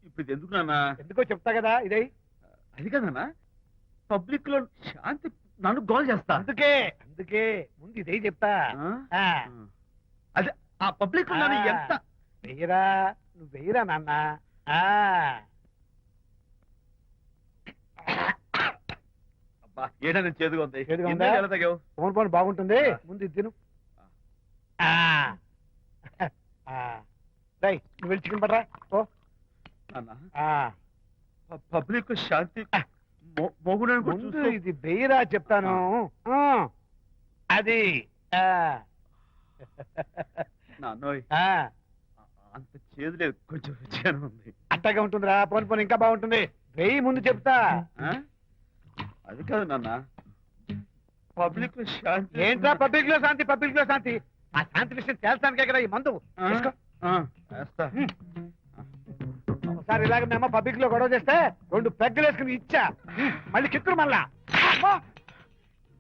ఇప్పుడు ఇది ఎందుకు నాన్న? ఎందుకో చెప్తా కదా ఇదే. అది కదన్నా, పబ్లిక్ లో శాంతి నన్ను గోల్ చేస్తా. అందుకే అందుకే ముందు ఇదే చెప్తా. అదే ఆ పబ్లిక్ లో నన్ను ఎంత వెయ్యరా, నువ్వు వెయ్యరా నాన్న. ఏదైనా చేదుగా ఉంది. చేదుగా ఉందా? ఎలా తగ్గావు? ఫోన్ ఫోన్ బాగుంటుంది, ముందు ఇది తిను. నువ్వు వెళ్ళి చికెన్ పడరా. ఓ పబ్లిక్ శాంతి ముందు ఇది వెయ్యరా చెప్తాను. అది నాన్నోయ్ అంత చేదు లేదు, కొంచెం రుచిగానే ఉంది. అట్టగా ఉంటుందిరా, పోను పోను ఇంకా బాగుంటుంది. వెయ్యి ముందు చెప్తా. అది కాదు నాన్న, పబ్లిక్ లో శాంతి. ఏంట్రా పబ్లిక్ లో శాంతి? పబ్లిక్ లో శాంతి ఆ శాంతి విషయం తేల్చడానికే కదా ఈ మందు. ఒకసారి ఇలాగ మేము పబ్లిక్ లో గొడవ చేస్తే 2 పెగ్గలు వేసుకుని ఇచ్చా, మళ్ళీ కిక్కురు మళ్ళా.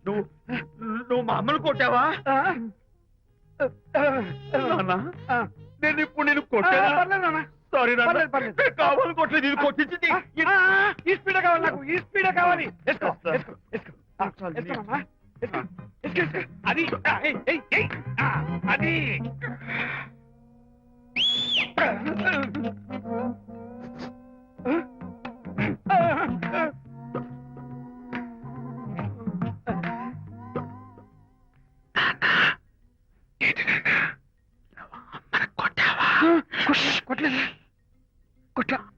నువ్వు మా అమ్మను కొట్టావా? నేను ఇప్పుడు నేను కొట్టా. సారీ కావాలి, కొట్టలేదు. ఇది కొట్టించింది. ఈ స్పీడే కావాలి నాకు, ఈ స్పీడే కావాలి. అది అది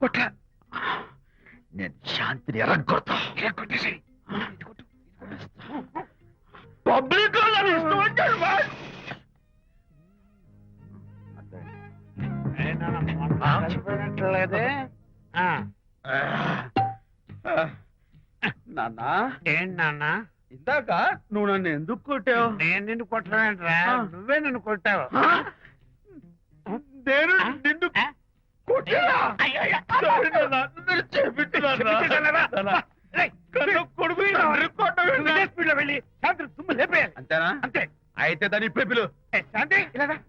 కొట్లా నేను శాంతిని ఎరగొడతా. కొట్టేసి పబ్లిక్ లేదే. నాన్న ఏంటి నాన్న? ఇందాక నువ్వు నన్ను ఎందుకు కొట్టావు? నేను నిన్ను కొట్టలేంట్రా, నువ్వే నన్ను కొట్టావు. నేను నిన్ను అంతేనా? అంతే. అయితే దాని ఇప్పుడే పిలు. శాంతి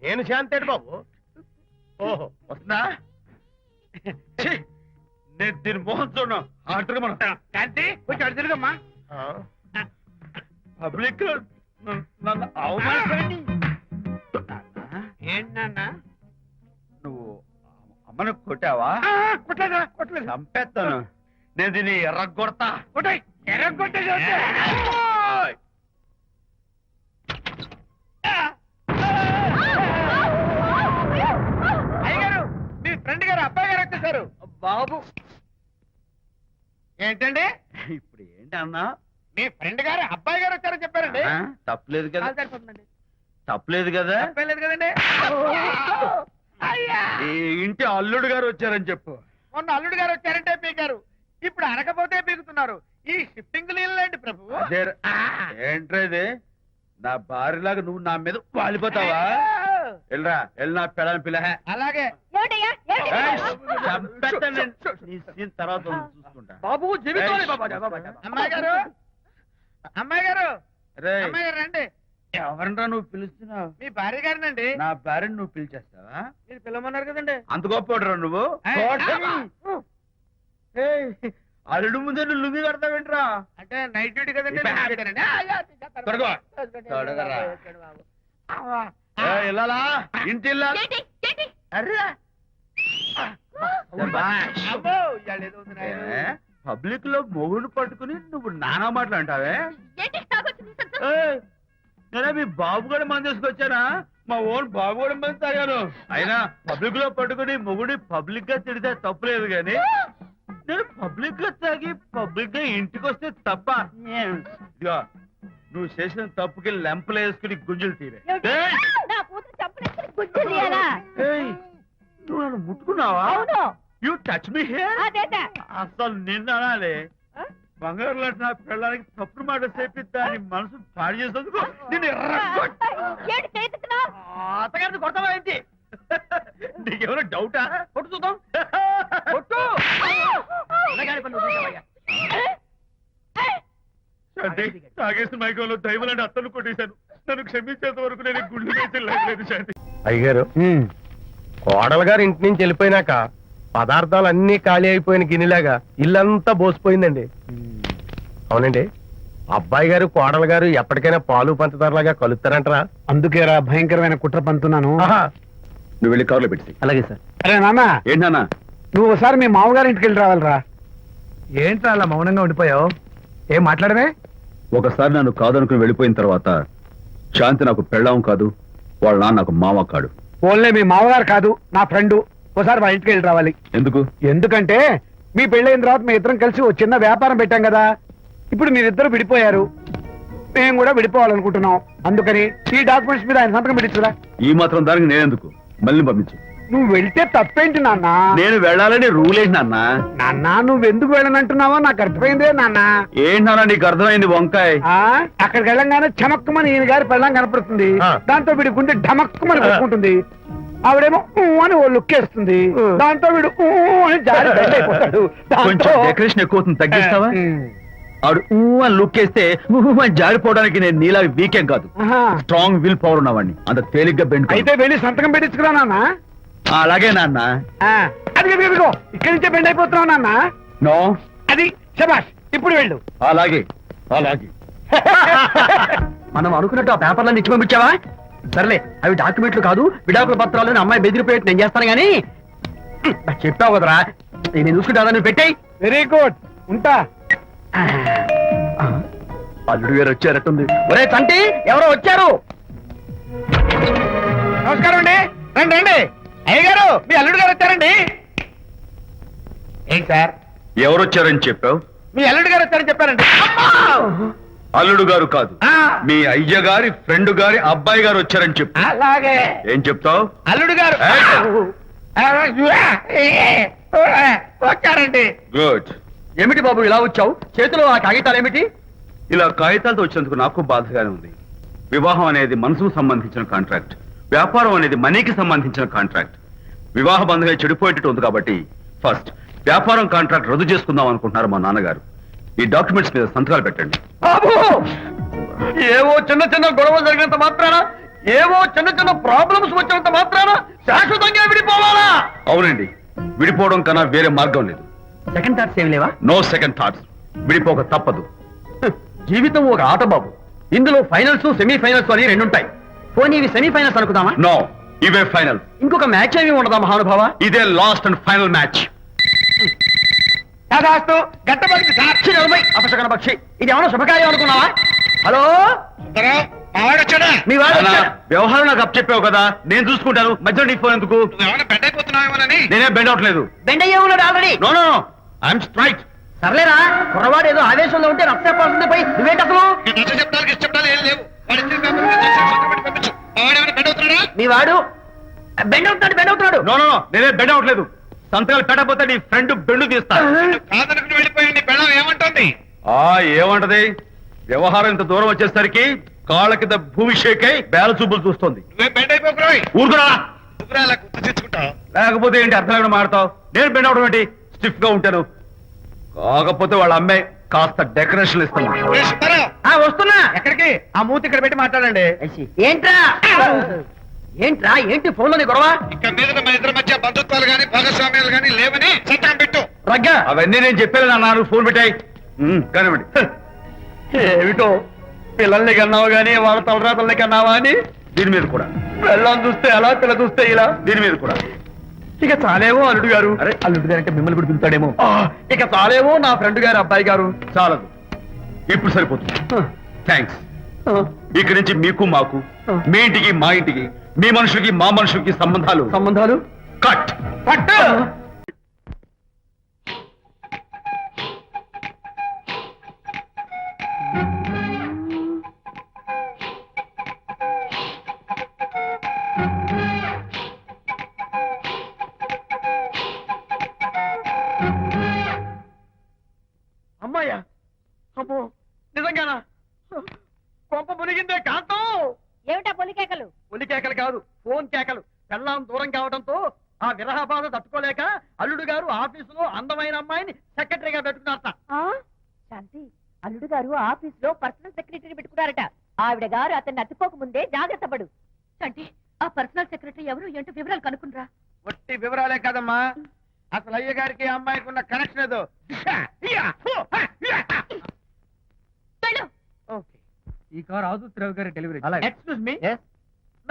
నేను శాంతి అంటే బాబు. ఓహో వస్తుందా? నేను దీని మోహన్ చూడను. ఆర్డర్ మనం శాంతి కొంచెం అడు తిరుగమ్మా. పబ్లిక్ నన్ను అవమానిస్తానండి. ఏంటన్నా నువ్వు అమ్మను కొట్టావా? కొట్టలేదు. చంపేస్తాను. నేను దీన్ని ఎర్రగొడతా. ఎర్రగొట్టే అయ్యగారు, మీ ఫ్రెండ్ గారు అబ్బాయి గారు వచ్చేసారు. బాబు ఏంటండి ఇప్పుడు ఏంటి అన్నా? మీ ఫ్రెండ్ గారు అబ్బాయి గారు వచ్చారని చెప్పారండి. తప్పలేదు కదా? తప్పలేదు కదా? తప్పలేదు కదండి. ఈ ఇంటి అల్లుడు గారు వచ్చారని చెప్పు. మొన్న అల్లుడు గారు వచ్చారంటే పీకారు, ఇప్పుడు అనకపోతే పీకుతున్నారు. ఈ షిఫ్టింగ్ లీలండి ప్రభు. ఏంట్రా ఇది? నా భార్యలాగా నువ్వు నా మీద వాలిపోతావా? వెళ్ళరా, వెళ్ళి నా పెళ్ళని పిల్ల. అలాగే తర్వాత చూసుకుంటా. బాబు అమ్మాయి గారు, అమ్మాయి గారు, రే అమ్మాయి గారు రండి. ఎవరంటా నువ్వు పిలుస్తున్నావు? మీ భార్య గారినండి. నా భార్యను నువ్వు పిలిచేస్తావా? మీరు పిలవమన్నారు కదండి. అంత గొప్ప నువ్వు? అల్లుడు ముందే నువ్వు లుంగి కడతావేంట్రా? అంటే నైట్ డ్యూటీ కదండి. ఇంటి పబ్లిక్ లో మొగుడు పట్టుకుని నువ్వు నానా మాటలు అంటావే? నేనే మీ బాబు కూడా మంది తీసుకొచ్చానా? మా ఓన్ బాబు కూడా మంది తాగాను. అయినా పబ్లిక్ లో పట్టుకుని మొగుడి పబ్లిక్ గా తిడితే తప్పులేదు గాని నేను పబ్లిక్ గా తాగి పబ్లిక్ గా ఇంటికి వస్తే తప్ప. ఇదిగో నువ్వు చేసిన తప్పుకి లెంపలు వేసుకుని గుంజులు తీరే. నువ్వు నన్ను ముట్టుకున్నావా? You touch me here. అసలు నిన్న అనాలి. బంగారు లాంటి నా పిల్లలకి తప్పుడు మాట చెప్పిద్దా అని మనసు పాడు చేసేందుకు అత్తగారిని కొడతావా ఏంటి? నీకేమైనా డౌటా? కొట్టు చూద్దాం. కొట్టు. తాగేసిన మైకంలో దైవలాంటి అత్తను కొట్టేశాను. నన్ను క్షమించేంత వరకు నేను గుళ్ళు వేసి లేదు శాంతి. అయ్యగారు, కోడలు గారు ఇంటి నుంచి వెళ్ళిపోయినాక పదార్థాలు అన్ని ఖాళీ అయిపోయిన గిన్నెలాగా ఇల్లంతా బోసిపోయిందండి. అవునండి, అబ్బాయి గారు కోడలు గారు ఎప్పటికైనా పాలు పంచదారలాగా కలుస్తారంటరా? అందుకేరా భయంకరమైన కుట్ర పంతున్నాను. నువ్వు వెళ్ళి కారులో పెట్టి. అలాగే సార్. అరే నాన్న, ఏంటన్నా? నువ్వు ఒకసారి మీ మామగారి ఇంటికి వెళ్ళి రావాలిరా. ఏంట్రా అలా మౌనంగా ఉండిపోయావు? ఏం మాట్లాడమే? ఒకసారి నన్ను కాదనుకుని వెళ్ళిపోయిన తర్వాత శాంతి నాకు పెళ్ళాం కాదు, వాళ్ళ నాన్న నాకు మామ కాడు. ఓన్లే మీ మామగారు కాదు, నా ఫ్రెండ్. ఒకసారి మా ఇంటికి వెళ్ళి రావాలి. ఎందుకు? ఎందుకంటే మీ పెళ్ళైన తర్వాత మీ ఇద్దరం కలిసి ఒక చిన్న వ్యాపారం పెట్టాం కదా. ఇప్పుడు మీరిద్దరు విడిపోయారు, మేము కూడా విడిపోవాలనుకుంటున్నాం. అందుకని ఈ డాక్యుమెంట్స్ మీద ఆయన సంతకం పెట్టించురా. ఈ మాత్రం దానికి నేనెందుకు? మళ్ళీ పంపించు. నువ్వు వెళ్తే తప్పేంటి నాన్న? నేను వెళ్ళాలని రూల్ ఏంటి నాన్న? నాన్న, నువ్వెందుకు వెళ్ళనంటున్నావో నాకు అర్థమైందే నాన్న. ఏంటి నాన్న నీకు అర్థమైంది వంకాయ? అక్కడికి వెళ్ళంగానే చమక్కుమని ఈయన గారి పెళ్ళం కనపడుతుంది. దాంతో వీడి గుండె ఢమక్కుమని పెట్టుకుంటుంది. ఆవిడేమో ఊ అని ఓ లుక్ వేస్తుంది. దాంతో వీడు ఊ అని జారి బెడ్ అయిపోతాడు. కొంచెం డెకరేషన్ ఎక్కువ అవుతుంది, తగ్గిస్తావా? ఆడు ఊ అని లుక్ వేస్తే ఊ అని జారిపోవడానికి నేను నీలా వీకెం కాదు, స్ట్రాంగ్ విల్ పవర్ ఉన్నవాడిని. అంత తేలిగ్గా బెండ్ అయితే వెళ్ళి సంతకం పెట్టించుకురా నాన్న. అలాగే నాన్న. అది ఇదిగో ఇక్కడి నుంచే బెండ్ అయిపోతున్నావు నాన్న. నో, అది శబాష్, ఇప్పుడు వెళ్ళు. అలాగే అలాగే. మనం అనుకున్నట్టు ఆ పేపర్లను ఇచ్చి పంపించావా? సర్లే, అవి డాక్యుమెంట్లు కాదు, విడాకుల పత్రాలు. అమ్మాయి బెదిరిపోయేట్టు నేను చేస్తాను గానీ చెప్పావు కదరా, నేను చూసుకుంటా. నువ్వు పెట్టాయి. వెరీ గుడ్, ఉంటా. అల్లుడు గారు వచ్చారట్టుంది. ఒరే తంటి, ఎవరో వచ్చారు. నమస్కారం అండి. రండి రండి. అయ్య గారు, మీ అల్లుడు గారు వచ్చారండి. ఏంటి సార్, ఎవరు వచ్చారని చెప్పావు? మీ అల్లుడు గారు వచ్చారని చెప్పారండి. అల్లుడు గారు కాదు, మీ అయ్య గారి ఫ్రెండ్ గారి అబ్బాయి గారు వచ్చారని చెప్పు. అలాగే. ఏం చెప్తావు? అల్లుడు గారు వచ్చారండి. గుడ్. ఏమిటి బాబు ఇలా వచ్చావు? చేతిలో ఆ కాగితాలు ఏమిటి? ఇలా కాగితాలతో వచ్చినందుకు నాకు బాధగానే ఉంది. వివాహం అనేది మనసుకు సంబంధించిన కాంట్రాక్ట్, వ్యాపారం అనేది మనీకి సంబంధించిన కాంట్రాక్ట్. వివాహ బంధంగా చెడిపోయేటట్టు ఉంది కాబట్టి ఫస్ట్ వ్యాపారం కాంట్రాక్ట్ రద్దు చేసుకుందాం అనుకుంటున్నారు మా నాన్నగారు. ఈ డాక్యుమెంట్స్ మీద సంతకాలు పెట్టండి. బాబు, ఏవో చిన్న చిన్న గొడవలు జరిగినంత మాత్రాన, ఏవో చిన్న చిన్న ప్రాబ్లమ్స్ వచ్చినంత మాత్రాన శాశ్వతంగా విడిపోవాలా? అవునండి, విడిపోవడం కన్నా వేరే మార్గం లేదు. సెకండ్ థాట్స్ ఏమి లేవా? No second thoughts. విడిపోక తప్పదు. జీవితం ఒక ఆట బాబు, ఇందులో ఫైనల్స్ సెమీఫైనల్స్ అని రెండుంటాయి. పోనీ ఇవి సెమీఫైనల్స్ అనుకుందామా? నో, ఇవే ఫైనల్. ఇంకొక మ్యాచ్ ఏమి ఉండదా మహానుభావ? ఇదే లాస్ట్ అండ్ ఫైనల్ మ్యాచ్. గట్టబడి సాక్షి నలభై అపశకన పక్షి. ఇది ఏమన్నా శుభకార్యం అనుకున్నావా? హలో, మీ వాడు అన్నా, వచ్చాడా? వ్యవహారం నాకు అప్ చెప్పావు కదా, నేను చూసుకుంటాను. మధ్యలో నీకు ఫోన్ ఎందుకు? బెడ్ అయిపోతున్నావేమోనని. నేనే బెండ్ అవట్లేదు. బెండ్ అయ్యే ఉన్నాడు already. No no no, I'm straight. సర్లేరా, కుర్రవాడు ఏదో ఆవేశంలో ఉంటే రక్తపోతుంది పోయి నువ్వేంటి అసలు? మీ వాడు బెండ్ అవుతున్నాడు, బెండ్ అవుతున్నాడు. నో నో నో, నేనే బెండ్ అవట్లేదు. సంతకాలు పెట్టకపోతే నీ ఫ్రెండ్ బెండు తీస్తా. ఏమంటుంది? ఏమంటది? వ్యవహారం ఇంత దూరం వచ్చేసరికి కాళ్ళ కింద భూమి షేక్ అయి బేల చూపులు చూస్తుంది. బెడ్ అయిపోకురాయి. ఊరుకురా. తెచ్చుకుంటావు. లేకపోతే ఏంటి అర్థం లేకుండా మాడతావు? నేను బెండ్ అవడం ఏంటి? స్టిఫ్ గా ఉంటాను. కాకపోతే వాళ్ళ అమ్మాయి కాస్త డెకరేషన్ ఇస్తాను. వస్తున్నా. ఎక్కడికి? ఆ మూతి ఇక్కడ పెట్టి మాట్లాడండి. ఏంట్రా ఏంట్రా ఏంటి ఫోన్ లోని గొడవ? ఇక మీద మన ఇద్దరి మధ్య బంధుత్వాలు గాని భాగస్వామ్యాలు గాని లేవని సంతకం పెట్టు. రగ్గా అవన్నీ నేను చెప్పాను అన్నారు. ఫోన్ పెట్టాయి కానివ్వండి. ఏమిటో పిల్లల్ని కన్నావు గానీ వాళ్ళ తలరాతల్ని కన్నావా అని. దీని మీద కూడా పిల్లల్ని చూస్తే అలా, పిల్ల చూస్తే ఇలా. దీని మీద కూడా ఇక చాలేమో అల్లుడు గారు. అరే, అల్లుడు గారు అంటే మిమ్మల్ని కూడా పిలుతాడేమో. ఇక చాలేమో నా ఫ్రెండ్ గారు అబ్బాయి గారు. చాలదు, ఇప్పుడు సరిపోతుంది. థ్యాంక్స్. ఇక్కడి నుంచి మీకు మాకు, మీ ఇంటికి మా ఇంటికి, మీ మనుషులకి మా మనుషులకి సంబంధాలు కట్. పట్టు. అమ్మాయ్యా, అమ్మో నిజంగానా? కొంప మునిగిందే కాంతం. ఏమిటా పొలికేకలు? ఒలి కేకలు కాదు, ఫోన్ కేకలు. పెళ్ళాం దూరం కావడంతో ఆ విరహ బాధ తట్టుకోలేక అల్లుడు గారు ఆఫీసులో అందమైన అమ్మాయిని సెక్రటరీగా పెట్టుకున్నారట. శాంతి, అల్లుడు గారు ఆఫీస్ లో పర్సనల్ సెక్రటరీ పెట్టుకున్నారట. ఆవిడ గారు అతన్ని అతుక్కోక ముందే జాగ్రత్త పడు. శాంతి, ఆ పర్సనల్ సెక్రటరీ ఎవరు ఏంటో వివరాలు కనుక్కునరా. ఒట్టి వివరాలే కాదమ్మా, అసలు అయ్య గారికి అమ్మాయికి ఉన్న కనెక్షన్ ఏదో ఓకే. ఈ కార్ ఆదుత్రావు గారి డెలివరీ. ఎక్స్క్యూజ్ మీ,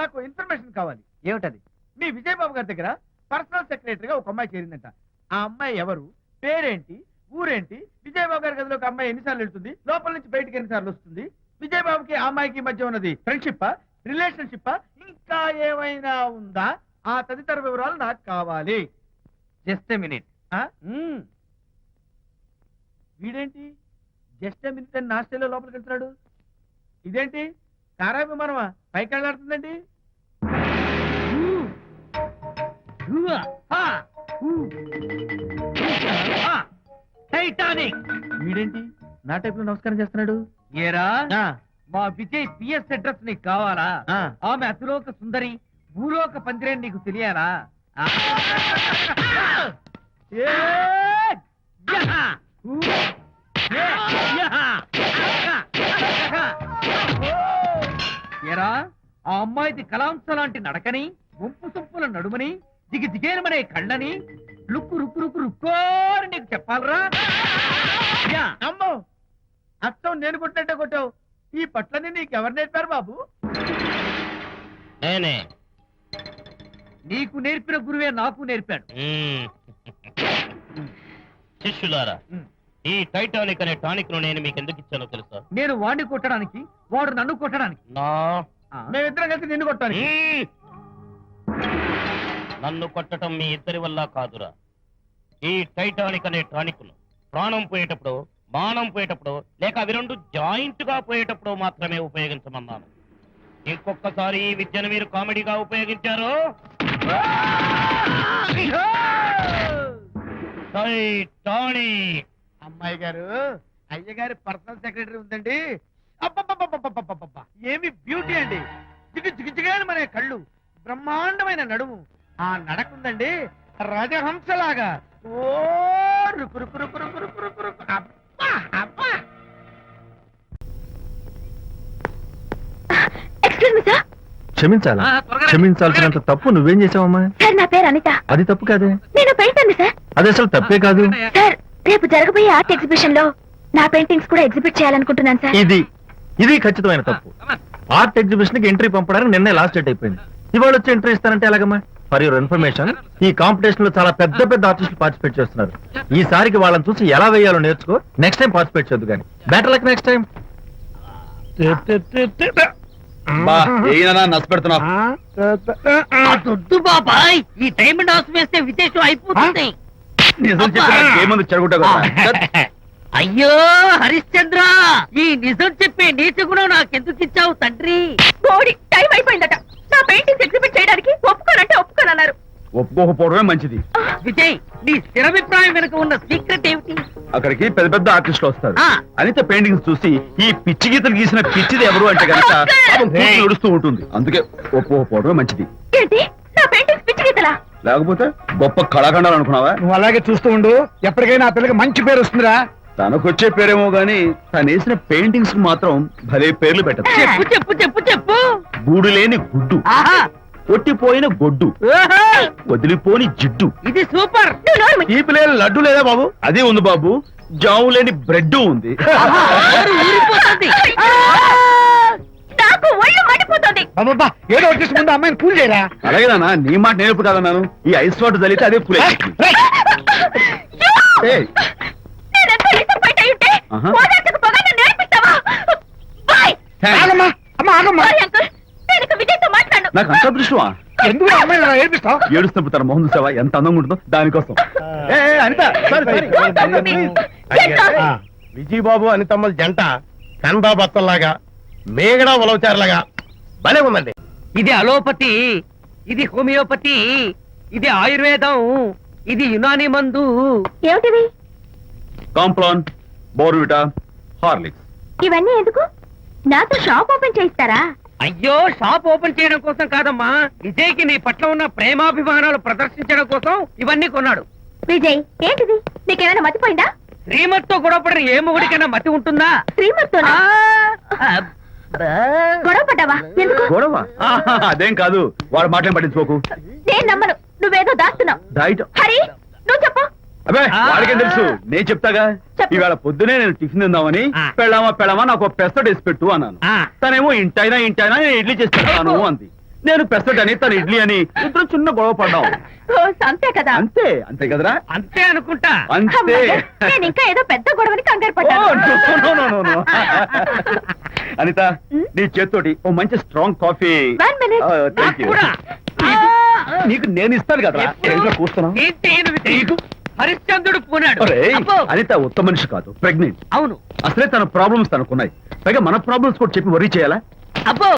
నాకు ఇన్ఫర్మేషన్ కావాలి. ఏమిటది? మీ విజయబాబు గారి దగ్గర పర్సనల్ సెక్రటరీగా ఒక అమ్మాయి చేరిందంట. ఆ అమ్మాయి ఎవరు, పేరేంటి, ఊరేంటి, విజయబాబు గారి గదిలోకి అమ్మాయి ఎన్నిసార్లు వెళ్తుంది, లోపల నుంచి బయటికి ఎన్నిసార్లు వస్తుంది, విజయబాబుకి ఆ అమ్మాయికి మధ్య ఉన్నది ఫ్రెండ్షిప్, రిలేషన్షిప్, ఇంకా ఏమైనా ఉందా, ఆ తదితర వివరాలు నాకు కావాలి. Just minute. వీడేంటి జస్ట్ మినిట్ అని నాస్టేలో లోపలికి వెళ్తున్నాడు? ఇదేంటి కారా విమానమా పైకి వెళ్ళాడుతుందండి? టైటానిక్. వీడేంటి నా టైప్ లో నమస్కారం చేస్తున్నాడు? ఏరా, ఆ, మా విజయ్ పిఎస్ అడ్రస్ నీకు కావాలా? ఆ. ఆమె అతిలోక సుందరి, భూలోక పందిరేని నీకు తెలియాలా? ఏ, యహా! ఊ! ఏ! యహా! ఏరా, ఆ అమ్మాయిది కలాంస లాంటి నడకని, వంపు సొంపుల నడుమని, దిగి దిగేనమనే కళ్ళని, లుక్కు రుక్కు రుక్కు రుక్కోని నీకు చెప్పాలరా? యా! అమ్మో అత్తం నేను కొట్టినట్టే కొట్టావు. ఈ పట్లని నీకెవరు నేర్పారు బాబు? నేనే. నీకు నేర్పిన గురువే నాకు నేర్పాడు. శిష్యులారా, ఈ టైటానిక్ అనే టానిక్ ను నేను మీకు ఎందుకు ఇచ్చానో తెలుసా? నేను వాడిని కొట్టడానికి, వాడు నన్ను కొట్టడానికి. నా మేమిద్దరం కలిసి నిన్ను కొట్టాలి. మ్మ్. నన్ను కొట్టడం మీ ఇద్దరి వల్ల కాదురా. ఈ టైటానిక్ అనే టానిక్ ను ప్రాణం పోయేటప్పుడు, మానం పోయేటప్పుడు, లేక అవి రెండు జాయింట్ గా పోయేటప్పుడు మాత్రమే ఉపయోగించమన్నాను. ఇంకొకసారి ఈ విద్యను మీరు కామెడీగా ఉపయోగించారు, టైటానిక్. అమ్మాయి గారు, అయ్యగారి పర్సనల్ సెక్రటరీ ఉందండి. అబ్బబ్బబ్బబ్బబ్బబ్బబ్బబ్బ! ఏమి బ్యూటీ అండి. జిగిజిగిజిగాని మన కళ్ళు, బ్రహ్మాండమైన నడుము, ఆ నడకుందండి రాజహంసలాగా. ఓ రుకు రుకు రుకు రుకు రుకు రుకు రుకు. అబ్బా అబ్బా! Excuse me sir. క్షమించాలా? క్షమించాల్సినంత తప్పు నువ్వేం చేసావమ్మా? సార్ నా పేరు అనిత. అది తప్పు కాదే. నేను పెయింటర్ సార్. అది అసలు తప్పే కాదు. సార్ రేపు జరగబోయే ఆర్ట్ ఎగ్జిబిషన్ లో నా పెయింటింగ్స్ కూడా ఎగ్జిబిట్ చేయాలనుకుంటున్నాను సార్. ఇది ఖచ్చితమైన తప్పు. ఆర్ట్ ఎగ్జిబిషన్ కి ఎంట్రీ పంపడానికి నిన్నే లాస్ట్ డేట్ అయిపోయింది. ఇవాళ వచ్చి ఎంట్రీ ఇస్తానంటే ఎలాగమ్మా? ఫర్ యువర్ ఇన్ఫర్మేషన్, ఈ కాంపిటీషన్ లో చాలా పెద్ద పెద్ద ఆర్టిస్టులు పార్టిసిపేట్ చేస్తున్నారు. ఈసారికి వాళ్ళని చూసి ఎలా వేయాలో నేర్చుకో. నెక్స్ట్ టైం పార్టిసిపేట్ చేయొద్దు కానీ. Better luck next time. నష్టపెడుతున్నావు. దొడ్డు బాబాయ్, ఈ డైమండ్ హౌస్ వేస్తే విశేషం అయిపోతుంది. అయ్యో హరిశ్చంద్ర, ఈ నిజం చెప్పే నీచ గుణం నాకెందుకు ఇచ్చావు తండ్రి? బోడి టైం అయిపోయిందట. నా పెయింటింగ్స్ ఎగ్జిబిట్ చేయడానికి ఒప్పుకోనంటే ఒప్పుకోనన్నారు. ఒప్పుకోకపోవడమే మంచిది. విజయ్, నీ స్థిరాభిప్రాయం వెనుక ఉన్న సీక్రెట్ ఏమిటి? అక్కడికి పెద్ద పెద్ద ఆర్టిస్టులు వస్తారు. ఆ. అనిత పెయింటింగ్స్ చూసి ఈ పిచ్చి గీతలు గీసిన పిచ్చిది ఎవరు అంటే కనుక నడుస్తూ ఉంటుంది. అందుకే ఒప్పుకోకపోవడమే మంచిది. ఏంటి నా పెయింటింగ్స్ పిచ్చి గీతలా? లేకపోతే గొప్ప కళాఖండాలు అనుకున్నావా? నువ్వు అలాగే చూస్తూ ఉండు. ఎప్పటికైనా ఆ పిల్లకి మంచి పేరు వస్తుందిరా. తనకొచ్చే పేరేమో గాని తను వేసిన పెయింటింగ్స్ కు మాత్రం భలే పేర్లు పెట్టదు. చెప్పు చెప్పు చెప్పు చెప్పు. గూడు లేని గుడ్డు, ఆహా, కొట్టిపోయిన గొడ్డు, ఓహో, వదిలిపోని జిడ్డు, ఇది సూపర్. నువ్వు నోరు మూయి. తీపి లేని లడ్డు లేదా బాబు? అదే ఉంది బాబు. జాము లేని బ్రెడ్ ఉంది. ఆహా, నోరు ఊరిపోతుంది. నాకు ఒళ్ళు మండిపోతుంది. అబ్బబ్బా, ఏదో వచ్చేసి ముందు అమ్మాయిని పూజ చేయరా. అలాగే నాన్న, నీ మాట నేర్పు కదన్నాను. ఈ ఐస్ వాటర్ చల్లితే అదే పూలే. నేనెంత డిసప్పాయింట్ అయి ఉంటే ఆహా. ఓదార్చకు పోగా నన్ను నేర్పిస్తావా? బాయ్. ఆగమ్మా, అమ్మా ఆగమ్మా. సారీ అంకుల్, నేను ఇక విజయ్తో మాట్లాడను. నాకు అంత దృష్టమా? ఎందుకు ఆ అమ్మాయిని అలా ఏడిపిస్తావు? ఏడుస్తున్నప్పుడు తన మొహం చూసావా ఎంత అందంగా ఉంటుందో? దానికోసం. Anitha, sorry, sorry. Don't talk to me. Get lost. Vijaya Babu అనితమ్మల జంట కన్బా బత్తల్లాగా, మేగడా ఉలవచారులాగా భలే ఉందండి. ఇది అలోపతి, ఇది హోమియోపతి, ఇది ఆయుర్వేదం, ఇది యునాని మందు. ఏమిటివి? Complan, Bournvita, Horlicks. ఇవన్నీ ఎందుకు? నాతో షాప్ ఓపెన్ చేయిస్తారా? అయ్యో, షాప్ ఓపెన్ చేయడం కోసం కాదమ్మా, విజయ్కి నీ పట్ల ఉన్న ప్రేమాభిమానాలు ప్రదర్శించడం కోసం ఇవన్నీ కొన్నాడు. విజయ్, ఏంటిది? నీకేమైనా మతిపోయిందా? శ్రీమతితో గొడవపడిన ఏ మొగుడికైనా మతి ఉంటుందా? శ్రీమతితో గొడవ పడ్డావా? ఎందుకు? గొడవ? అదేం కాదు. వాడు మాటలు పట్టించుకోకు. నేను నమ్మను. నువ్వేదో దాస్తున్నావు. డైట్ హరి, నువ్వు చెప్పు. అబ్బే వాడికేం తెలుసు నేను చెప్తాగా. చెప్పు. ఇవాళ పొద్దునే నేను టిఫిన్ తిందామని పెళ్ళామా నాకు ఒక పెసరట్ వేసి పెట్టు అన్నాను. తనేమో ఇంటైనా నేను ఇడ్లీ చేసి పెడతాను అంది. నేను పెసరట్ అని తను ఇడ్లీ అని ఇద్దరు చిన్న గొడవ పడ్డాం. అంతే కదా. అంతే అంతే కదరా. అంతే అనుకుంటా. అంతే. అమ్మయ్య, నేను ఇంకా ఏదో పెద్ద గొడవని కంగారు ఓ, పడ్డాను. no. అనిత నీ చేత్తోటి ఓ మంచి strong coffee. 1 minute. Thank you. నీకు నేను ఇస్తాను కదా. ఏంటో కూస్తున్నావు? నీకు హరిశ్చంద్రుడు పూనాడు. ఒరేయ్, అబ్బో. అనిత ఉత్తమ మనిషి కాదు, ప్రెగ్నెంట్. అవును. అసలే తన ప్రాబ్లమ్స్ తనకున్నాయి, పైగా మన ప్రాబ్లమ్స్ కూడా చెప్పి వరీ చేయాలా? అబ్బో